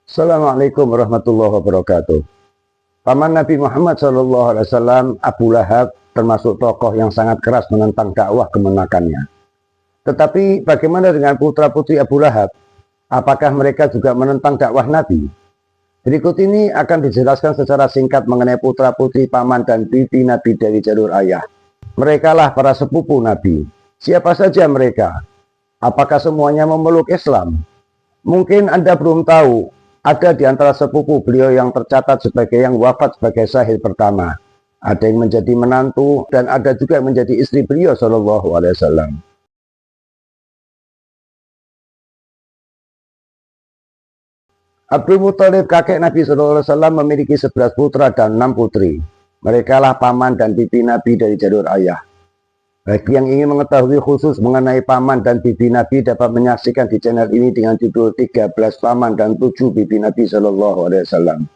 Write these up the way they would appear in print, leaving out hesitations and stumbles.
Assalamualaikum warahmatullahi wabarakatuh. Paman Nabi Muhammad SAW, Abu Lahab, termasuk tokoh yang sangat keras menentang dakwah kemenakannya. Tetapi bagaimana dengan putra-putri Abu Lahab? Apakah mereka juga menentang dakwah Nabi? Berikut ini akan dijelaskan secara singkat mengenai putra-putri paman dan bibi Nabi dari jalur ayah. Mereka lah para sepupu Nabi. Siapa saja mereka? Apakah semuanya memeluk Islam? Mungkin Anda belum tahu. Ada di antara sepupu beliau yang tercatat sebagai yang wafat sebagai syahid pertama. Ada yang menjadi menantu dan ada juga yang menjadi istri beliau Shallallahu Alaihi Wasallam. Abdul Muthalib, kakek Nabi Shallallahu Alaihi Wasallam, memiliki 11 putra dan 6 putri. Mereka lah paman dan bibi Nabi dari jalur ayah. Bagi yang ingin mengetahui khusus mengenai paman dan bibi Nabi dapat menyaksikan di channel ini dengan judul 13 paman dan 7 bibi Nabi Shallallahu Alaihi Wasallam.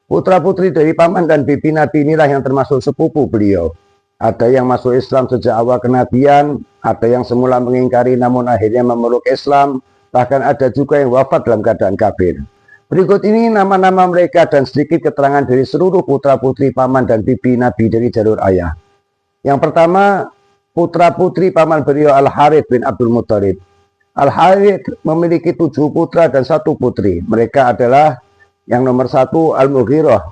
Putra-putri dari paman dan bibi Nabi inilah yang termasuk sepupu beliau. Ada yang masuk Islam sejak awal kenabian, ada yang semula mengingkari namun akhirnya memeluk Islam, bahkan ada juga yang wafat dalam keadaan kafir. Berikut ini nama-nama mereka dan sedikit keterangan dari seluruh putra-putri paman dan bibi Nabi dari jalur ayah. Yang pertama, putra-putri paman beliau Al-Harith bin Abdul Muthalib. Al-Harith memiliki 7 putra dan 1 putri. Mereka adalah yang nomor 1 Al-Mughirah.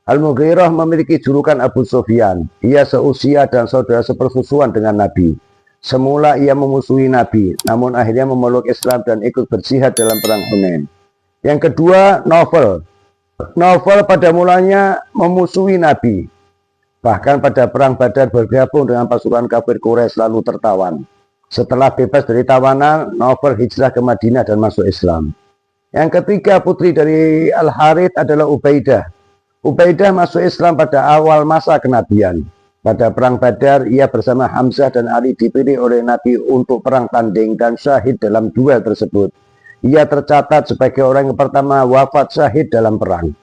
Al-Mughirah memiliki julukan Abu Sufyan. Ia seusia dan saudara sepersusuan dengan Nabi. Semula ia memusuhi Nabi, namun akhirnya memeluk Islam dan ikut berjihad dalam perang Hunain. Yang kedua, Nawfal. Nawfal pada mulanya memusuhi Nabi. Bahkan pada perang Badar bergabung dengan pasukan kafir Quraisy lalu tertawan. Setelah bebas dari tawanan, Nawfal hijrah ke Madinah dan masuk Islam. Yang ketiga, putri dari Al-Harith adalah Ubaidah. Ubaidah masuk Islam pada awal masa kenabian. Pada perang Badar, ia bersama Hamzah dan Ali dipilih oleh Nabi untuk perang tanding dan syahid dalam duel tersebut. Ia tercatat sebagai orang yang pertama wafat syahid dalam perang.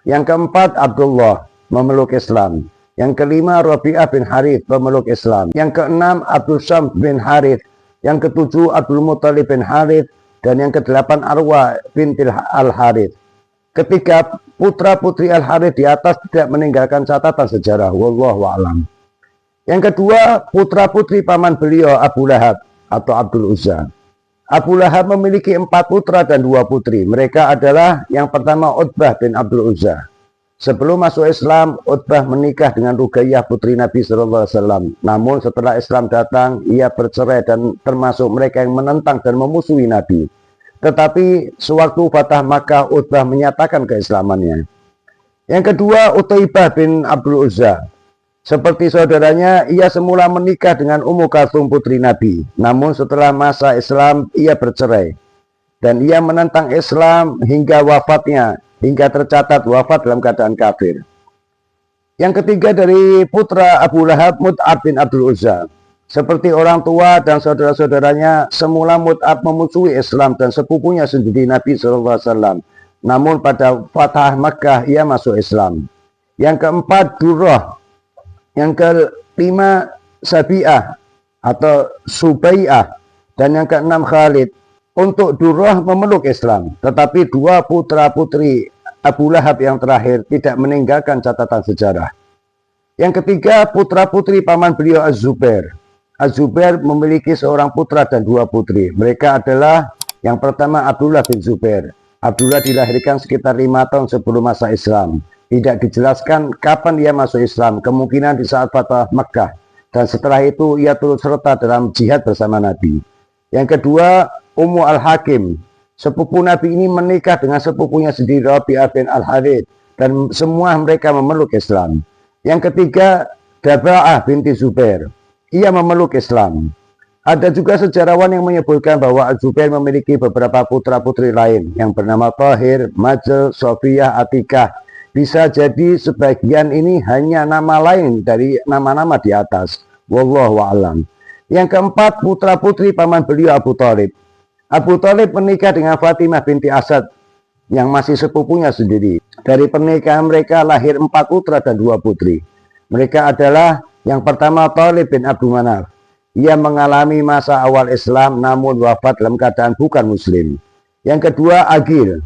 Yang keempat, Abdullah memeluk Islam. Yang kelima, Rabi'ah bin Harith pemeluk Islam. Yang keenam, Abdul Syams bin Harith. Yang ketujuh, Abdul Muthalib bin Harith. Dan yang kedelapan, Arwa bin Al-Harith. Ketiga, putra-putri Al-Harith di atas tidak meninggalkan catatan sejarah. Wallahu a'lam. Yang kedua, putra-putri paman beliau Abu Lahab atau Abdul Uzza. Abu Lahab memiliki 4 putra dan 2 putri. Mereka adalah yang pertama Utbah bin Abdul Uzza. Sebelum masuk Islam, Utbah menikah dengan Ruqayyah putri Nabi SAW. Namun setelah Islam datang, ia bercerai dan termasuk mereka yang menentang dan memusuhi Nabi. Tetapi sewaktu Fatah Makkah, Utbah menyatakan keislamannya. Yang kedua, Utaibah bin Abdul Uzza. Seperti saudaranya, ia semula menikah dengan Ummu Kalthum putri Nabi. Namun setelah masa Islam, ia bercerai. Dan ia menentang Islam hingga wafatnya. Hingga tercatat wafat dalam keadaan kafir. Yang ketiga dari putra Abu Lahab, Mut'ab bin Abdul Uzza. Seperti orang tua dan saudara-saudaranya, semula Mut'ab memusuhi Islam dan sepupunya sendiri Nabi SAW. Namun pada Fatah Makkah ia masuk Islam. Yang keempat, Durrah. Yang kelima, Sabi'ah atau Subai'ah. Dan yang keenam, Khalid. Untuk Durrah memeluk Islam, tetapi 2 putra-putri Abu Lahab yang terakhir tidak meninggalkan catatan sejarah. Yang ketiga, putra-putri paman beliau Az-Zubair. Az-Zubair memiliki seorang putra dan 2 putri. Mereka adalah yang pertama Abdullah bin Zubair. Abdullah dilahirkan sekitar 5 tahun sebelum masa Islam. Tidak dijelaskan kapan ia masuk Islam, kemungkinan di saat Fatah Makkah. Dan setelah itu ia turut serta dalam jihad bersama Nabi. Yang kedua, Ummu Al-Hakim. Sepupu Nabi ini menikah dengan sepupunya sendiri Rabi'ah bin Al-Harith. Dan semua mereka memeluk Islam. Yang ketiga, Daba'ah binti Zubair. Ia memeluk Islam. Ada juga sejarawan yang menyebutkan bahwa Az-Zubair memiliki beberapa putra-putri lain yang bernama Tahir, Majel, Sofiyah, Atikah. Bisa jadi sebagian ini hanya nama lain dari nama-nama di atas. Wallahu a'lam. Yang keempat, putra-putri paman beliau Abu Thalib. Abu Thalib menikah dengan Fatimah binti Asad yang masih sepupunya sendiri. Dari pernikahan mereka lahir 4 putra dan 2 putri. Mereka adalah yang pertama Thalib bin Abdul Manaf. Ia mengalami masa awal Islam namun wafat dalam keadaan bukan muslim. Yang kedua Agil.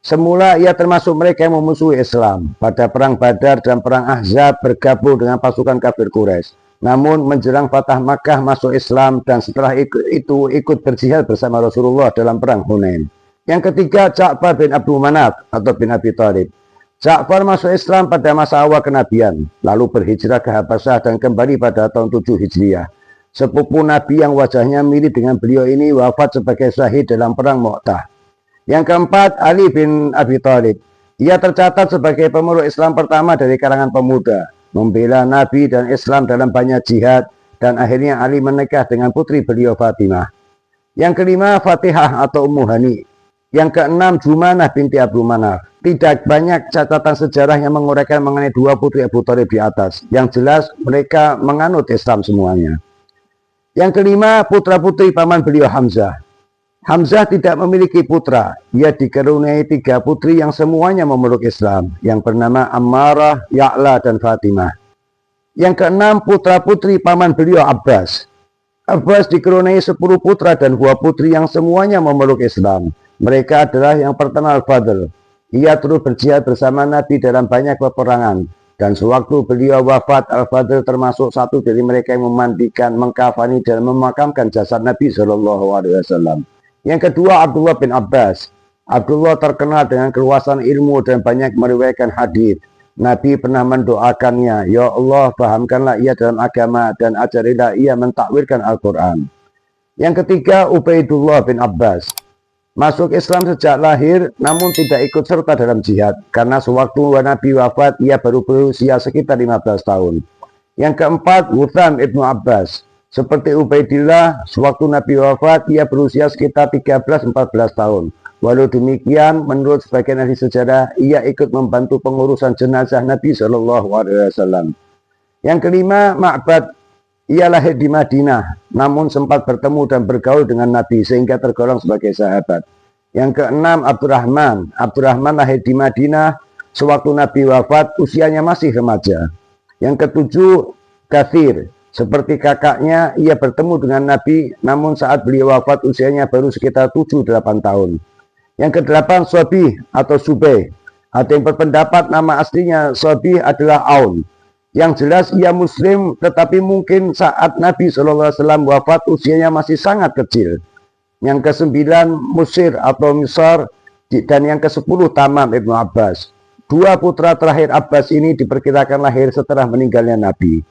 Semula ia termasuk mereka yang memusuhi Islam. Pada perang Badar dan perang Ahzab bergabung dengan pasukan kafir Quraisy. Namun menjelang Fatah Makkah masuk Islam dan setelah itu ikut berjihad bersama Rasulullah dalam perang Hunain. Yang ketiga, Ja'far bin Abdul Manaf atau bin Abi Thalib. Ja'far masuk Islam pada masa awal kenabian, lalu berhijrah ke Habasyah dan kembali pada tahun 7 Hijriah. Sepupu Nabi yang wajahnya mirip dengan beliau ini wafat sebagai syahid dalam perang Mu'tah. Yang keempat, Ali bin Abi Thalib. Ia tercatat sebagai pemeluk Islam pertama dari kalangan pemuda, membela Nabi dan Islam dalam banyak jihad, dan akhirnya Ali menikah dengan putri beliau Fatimah. Yang kelima, Fatihah atau Ummu Hani. Yang keenam, Jumanah binti Abdul Manaf. Tidak banyak catatan sejarah yang menguraikan mengenai dua putri Abu Thalib di atas. Yang jelas mereka menganut Islam semuanya. Yang kelima, putra-putri paman beliau Hamzah. Hamzah tidak memiliki putra. Ia dikaruniai 3 putri yang semuanya memeluk Islam, yang bernama Ammarah, Ya'la, dan Fatimah. Yang keenam, putra-putri paman beliau Abbas. Abbas dikaruniai 10 putra dan 2 putri yang semuanya memeluk Islam. Mereka adalah yang pertama Al-Fadl. Ia terus berjihad bersama Nabi dalam banyak peperangan. Dan sewaktu beliau wafat, Al-Fadl termasuk satu dari mereka yang memandikan, mengkafani, dan memakamkan jasad Nabi SAW. Yang kedua, Abdullah bin Abbas. Abdullah terkenal dengan keluasan ilmu dan banyak meriwayatkan hadis. Nabi pernah mendoakannya, "Ya Allah, fahamkanlah ia dalam agama dan ajarilah ia mentakwilkan Al-Quran." Yang ketiga, Ubaidullah bin Abbas. Masuk Islam sejak lahir, namun tidak ikut serta dalam jihad. Karena sewaktu Nabi wafat, ia baru berusia sekitar 15 tahun. Yang keempat, Hutham ibnu Abbas. Seperti Ubaidillah, sewaktu Nabi wafat, ia berusia sekitar 13-14 tahun. Walau demikian, menurut sebagian ahli sejarah, ia ikut membantu pengurusan jenazah Nabi SAW. Yang kelima, Ma'bad. Ia lahir di Madinah, namun sempat bertemu dan bergaul dengan Nabi sehingga tergolong sebagai sahabat. Yang keenam, Abdurrahman. Abdurrahman lahir di Madinah, sewaktu Nabi wafat, usianya masih remaja. Yang ketujuh, Kathir. Seperti kakaknya, ia bertemu dengan Nabi, namun saat beliau wafat usianya baru sekitar 7-8 tahun. Yang kedelapan, Sobih atau Subeh. Ada yang berpendapat nama aslinya Sobih adalah Aun. Yang jelas ia muslim, tetapi mungkin saat Nabi SAW wafat usianya masih sangat kecil. Yang ke-9, Musir atau Misar, dan yang ke-10, Tamam ibnu Abbas. 2 putra terakhir Abbas ini diperkirakan lahir setelah meninggalnya Nabi.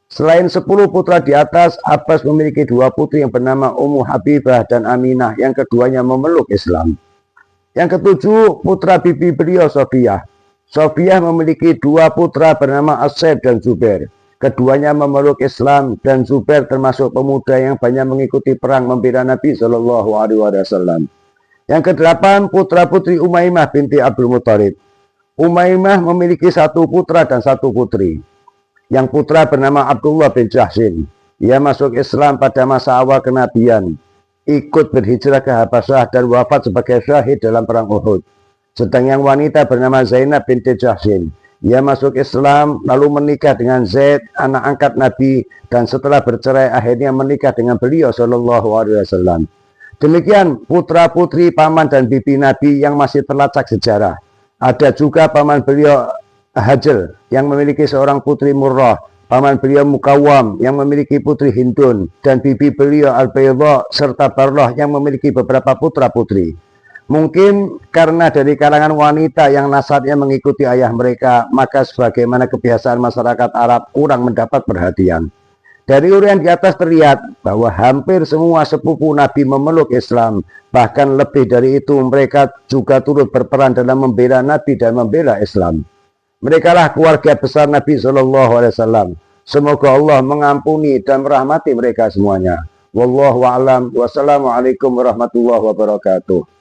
Selain 10 putra di atas, Abbas memiliki 2 putri yang bernama Ummu Habibah dan Aminah, yang keduanya memeluk Islam. Yang ke-7, putra bibi beliau Sofiyah. Sofiyah memiliki 2 putra bernama Asyib dan Zubair. Keduanya memeluk Islam dan Zubair termasuk pemuda yang banyak mengikuti perang membela Nabi SAW. Yang ke-8, putra-putri Umaymah binti Abdul Muthalib. Umaymah memiliki 1 putra dan 1 putri. Yang putra bernama Abdullah bin Jahsin. Ia masuk Islam pada masa awal kenabian, ikut berhijrah ke Habasyah dan wafat sebagai syahid dalam perang Uhud. Sedang yang wanita bernama Zainab binti Jahsin. Ia masuk Islam lalu menikah dengan Zaid, anak angkat Nabi, dan setelah bercerai akhirnya menikah dengan beliau SAW. Demikian putra-putri paman dan bibi Nabi yang masih terlacak sejarah. Ada juga paman beliau Hajl yang memiliki seorang putri Murrah, paman beliau Mukawam yang memiliki putri Hindun, dan bibi beliau Al-Baydha serta Barlah yang memiliki beberapa putra-putri. Mungkin karena dari kalangan wanita yang nasabnya mengikuti ayah mereka, maka sebagaimana kebiasaan masyarakat Arab kurang mendapat perhatian. Dari uraian di atas terlihat bahwa hampir semua sepupu Nabi memeluk Islam. Bahkan lebih dari itu mereka juga turut berperan dalam membela Nabi dan membela Islam. Mereka lah keluarga besar Nabi SAW. Semoga Allah mengampuni dan merahmati mereka semuanya. Wallahu a'lam. Wassalamualaikum warahmatullahi wabarakatuh.